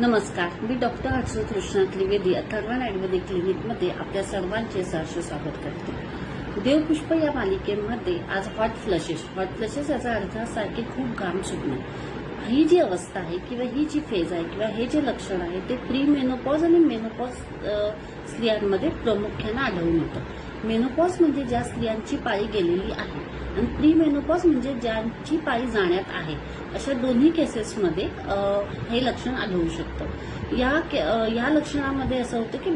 नमस्कार, मी डॉक्टर हर्षद कृष्णा त्रिवेदी अथर्वण आयुर्वेदिक क्लिनिकमध्ये आपल्या सर्वांचे सहर्ष स्वागत करते। देवपुष्प या मालिकेमध्ये आज हॉट फ्लशेस याचा अर्थ असा की खूप घाम सुटणे। ही जी अवस्था आहे किंवा ही जी फेज आहे किंवा हे जे लक्षण आहे ते प्री मेनोपॉज आणि मेनोपॉज स्त्रियांमध्ये प्रामुख्याने आढळून येतं। मेनोपॉज म्हणजे ज्या स्त्रियांची पाळी गेलेली आहे आणि प्री मेनोपॉज म्हणजे ज्यांची पाळी जाण्यात आहे, अशा दोन्ही केसेसमध्ये हे लक्षण आढळू शकतं। या लक्षणामध्ये असं होतं की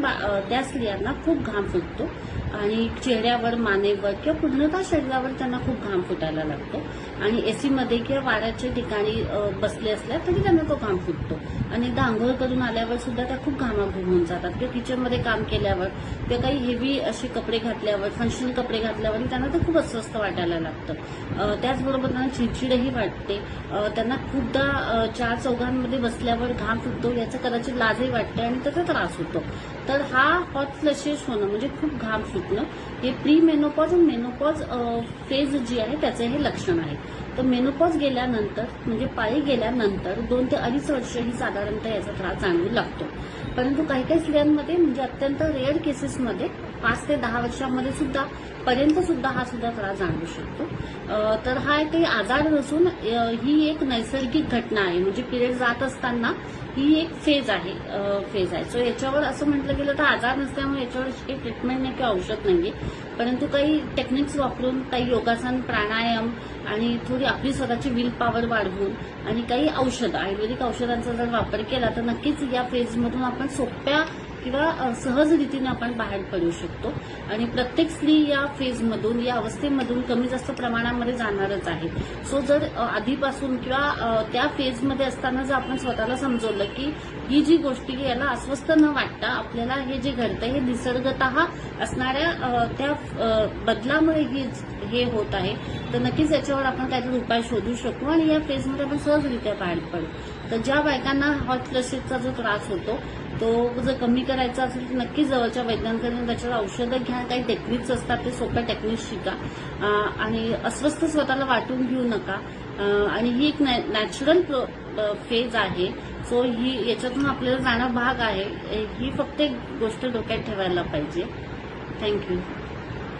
त्या स्त्रियांना खूप घाम फुटतो आणि चेहऱ्यावर, मानेवर किंवा पूर्णतः शरीरावर त्यांना खूप घाम फुटायला लागतो आणि एसीमध्ये किंवा वाऱ्याच्या ठिकाणी बसले असल्या तरी त्यांना तो घाम फुटतो आणि आंघोळ करून आल्यावर सुद्धा त्या खूप घामाघूम होऊन जातात किंवा किचनमध्ये काम केल्यावर किंवा काही हेवी असे कपडे घातल्यावर, फंक्शनल कपडे घातल्यावर त्यांना ते खूप अस्वस्थ वाटायला लागतं। त्याचबरोबर त्यांना चिडचिडही वाटते, त्यांना खूपदा चार चौघांमध्ये बसल्यावर घाम फुटतो, याचं कदाचित लाजही वाटते आणि त्याचा त्रास होतो। तर हा हॉट फ्लशेस होणं म्हणजे खूप घाम फुटणं हे प्री मेनोपॉज आणि मेनोपॉज फेज जी आहे त्याचे हे लक्षण आहे। तर मेनोपॉज गेल्यानंतर म्हणजे पाळी गेल्यानंतर 2 ते 2.5 वर्ष ही साधारणतः याचा त्रास जाणवू लागतो, परंतु काही काही स्त्रियांमध्ये म्हणजे अत्यंत रेअर केसेसमध्ये 5 ते 10 वर्षांमध्ये सुद्धा हा सुद्धा त्रास जाणवू शकतो। तर हा काही आजार नसून ही एक नैसर्गिक घटना आहे, म्हणजे पिरियड जात असताना ही एक फेज आहे। सो याच्यावर असं म्हटलं गेलं तर आजार नसल्यामुळे याच्यावर काही ट्रीटमेंट नाही किंवा औषध नाहीये, परंतु काही टेक्निक्स वापरून, काही योगासन, प्राणायाम आणि थोडी आपली स्वतःची विल पॉवर वाढवून आणि काही आयुर्वेदिक औषधांचा जर वापर केला तर नक्कीच या फेजमधून आपण सोप्या किंवा सहज रीतीने आपण बाहेर पडू शकतो आणि प्रत्येक स्त्री या फेजमधून, या अवस्थेमधून कमी जास्त प्रमाणामध्ये जाणारच आहे। सो जर आधीपासून किंवा त्या फेजमध्ये असताना जर आपण स्वतःला समजवलं की ही जी गोष्टी याला अस्वस्थ न वाटता आपल्याला हे जे घडतंय हे निसर्गतः असणाऱ्या त्या बदलामुळे हे होत आहे, तर नक्कीच याच्यावर आपण काहीतरी उपाय शोधू शकू आणि या फेजमध्ये आपण सहजरित्या बाहेर पडू। तर ज्या बायकांना हॉट फ्लशेसचा जो त्रास होतो तो जर कमी करायचा असेल तर नक्कीच जवळच्या वैद्यांकडून त्याच्यावर औषधं घ्या, काही टेक्निक्स असतात ते सोप्या टेक्निक्स शिका आणि अस्वस्थ स्वतःला वाटून घेऊ नका आणि ही एक नॅचरल फेज आहे। सो ही याच्यातून आपल्याला जाणं भाग आहे, ही फक्त एक गोष्ट डोक्यात ठेवायला पाहिजे। थँक्यू।